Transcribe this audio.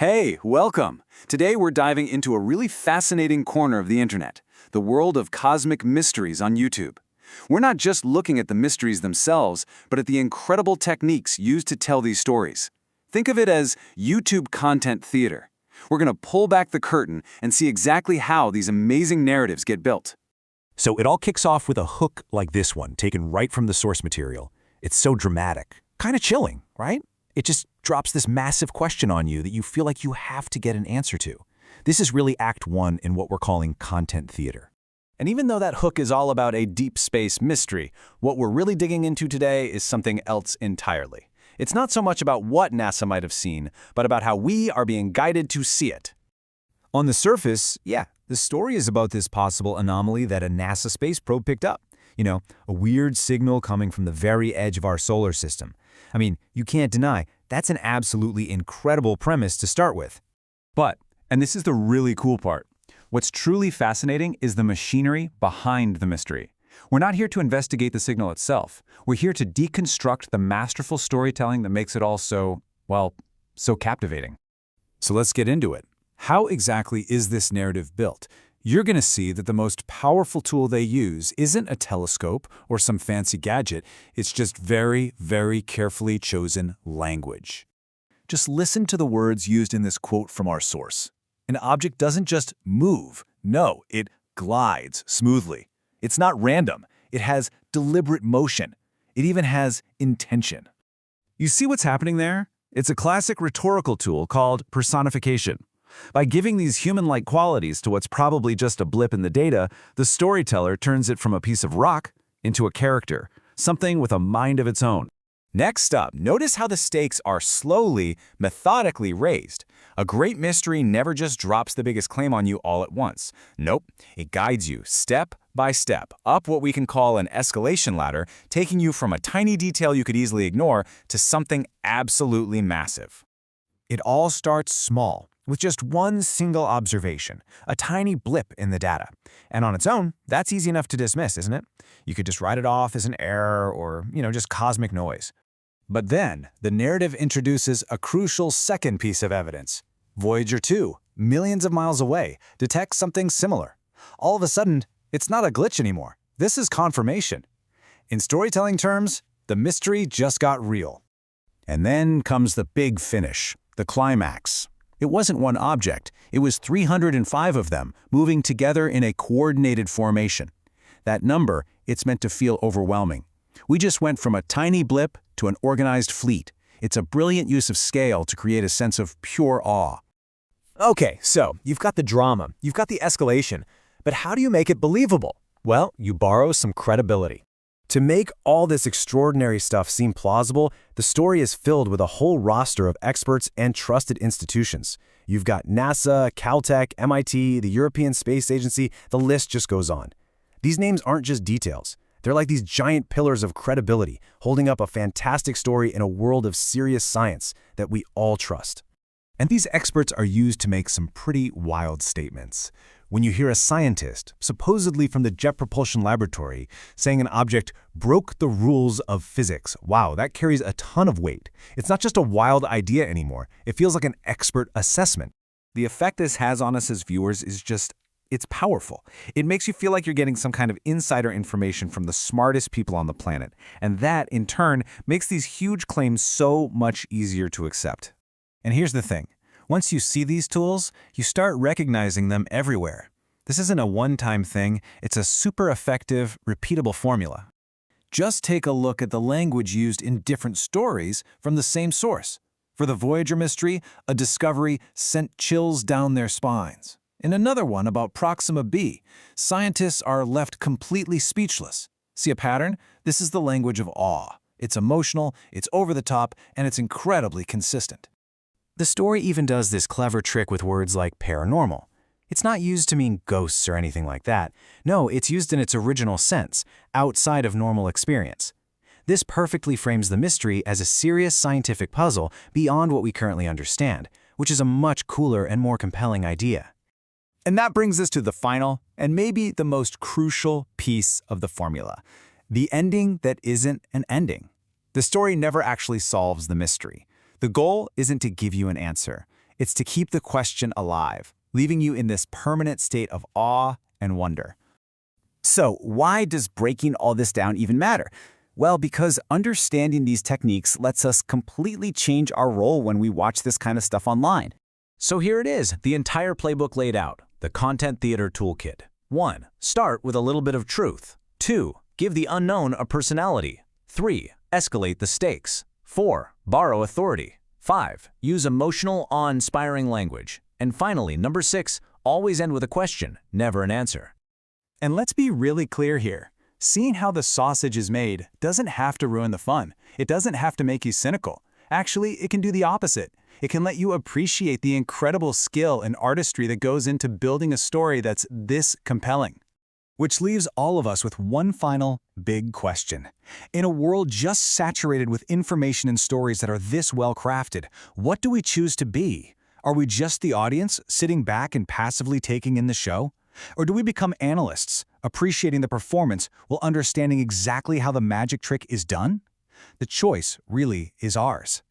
Hey, welcome! Today we're diving into a really fascinating corner of the internet, the world of cosmic mysteries on YouTube. We're not just looking at the mysteries themselves, but at the incredible techniques used to tell these stories. Think of it as YouTube content theater. We're going to pull back the curtain and see exactly how these amazing narratives get built. So it all kicks off with a hook like this one, taken right from the source material. It's so dramatic, kind of chilling, right? It just drops this massive question on you that you feel like you have to get an answer to. This is really Act 1 in what we're calling content theater. And even though that hook is all about a deep space mystery, what we're really digging into today is something else entirely. It's not so much about what NASA might have seen, but about how we are being guided to see it. On the surface, yeah, the story is about this possible anomaly that a NASA space probe picked up. A weird signal coming from the very edge of our solar system. I mean, you can't deny, that's an absolutely incredible premise to start with. But, and this is the really cool part, what's truly fascinating is the machinery behind the mystery. We're not here to investigate the signal itself. We're here to deconstruct the masterful storytelling that makes it all so captivating. So let's get into it. How exactly is this narrative built? You're going to see that the most powerful tool they use isn't a telescope or some fancy gadget. It's just very, very carefully chosen language. Just listen to the words used in this quote from our source. An object doesn't just move. No, it glides smoothly. It's not random. It has deliberate motion. It even has intention. You see what's happening there? It's a classic rhetorical tool called personification. By giving these human-like qualities to what's probably just a blip in the data, the storyteller turns it from a piece of rock into a character, something with a mind of its own. Next up, notice how the stakes are slowly, methodically raised. A great mystery never just drops the biggest claim on you all at once. Nope, it guides you step by step up what we can call an escalation ladder, taking you from a tiny detail you could easily ignore to something absolutely massive. It all starts small, with just one single observation, a tiny blip in the data. And on its own, that's easy enough to dismiss, isn't it? You could just write it off as an error or, just cosmic noise. But then, the narrative introduces a crucial second piece of evidence. Voyager 2, millions of miles away, detects something similar. All of a sudden, it's not a glitch anymore. This is confirmation. In storytelling terms, the mystery just got real. And then comes the big finish, the climax. It wasn't one object, it was 305 of them, moving together in a coordinated formation. That number, it's meant to feel overwhelming. We just went from a tiny blip to an organized fleet. It's a brilliant use of scale to create a sense of pure awe. Okay, so you've got the drama, you've got the escalation, but how do you make it believable? Well, you borrow some credibility. To make all this extraordinary stuff seem plausible, the story is filled with a whole roster of experts and trusted institutions. You've got NASA, Caltech, MIT, the European Space Agency, the list just goes on. These names aren't just details. They're like these giant pillars of credibility, holding up a fantastic story in a world of serious science that we all trust. And these experts are used to make some pretty wild statements. When you hear a scientist, supposedly from the Jet Propulsion Laboratory, saying an object broke the rules of physics, wow, that carries a ton of weight. It's not just a wild idea anymore. It feels like an expert assessment. The effect this has on us as viewers is it's powerful. It makes you feel like you're getting some kind of insider information from the smartest people on the planet. And that, in turn, makes these huge claims so much easier to accept. And here's the thing. Once you see these tools, you start recognizing them everywhere. This isn't a one-time thing, it's a super effective, repeatable formula. Just take a look at the language used in different stories from the same source. For the Voyager mystery, a discovery sent chills down their spines. In another one about Proxima b, scientists are left completely speechless. See a pattern? This is the language of awe. It's emotional, it's over the top, and it's incredibly consistent. The story even does this clever trick with words like paranormal. It's not used to mean ghosts or anything like that. No, it's used in its original sense, outside of normal experience. This perfectly frames the mystery as a serious scientific puzzle beyond what we currently understand, which is a much cooler and more compelling idea. And that brings us to the final, and maybe the most crucial piece of the formula, the ending that isn't an ending. The story never actually solves the mystery. The goal isn't to give you an answer. It's to keep the question alive, leaving you in this permanent state of awe and wonder. So, why does breaking all this down even matter? Well, because understanding these techniques lets us completely change our role when we watch this kind of stuff online. So here it is, the entire playbook laid out, the Content Theater Toolkit. 1. Start with a little bit of truth. 2. Give the unknown a personality. 3. Escalate the stakes. 4. Borrow authority. 5. Use emotional, awe-inspiring language. And finally, number 6, always end with a question, never an answer. And let's be really clear here. Seeing how the sausage is made doesn't have to ruin the fun. It doesn't have to make you cynical. Actually, it can do the opposite. It can let you appreciate the incredible skill and artistry that goes into building a story that's this compelling. Which leaves all of us with one final, big question. In a world just saturated with information and stories that are this well-crafted, what do we choose to be? Are we just the audience, sitting back and passively taking in the show? Or do we become analysts, appreciating the performance while understanding exactly how the magic trick is done? The choice really is ours.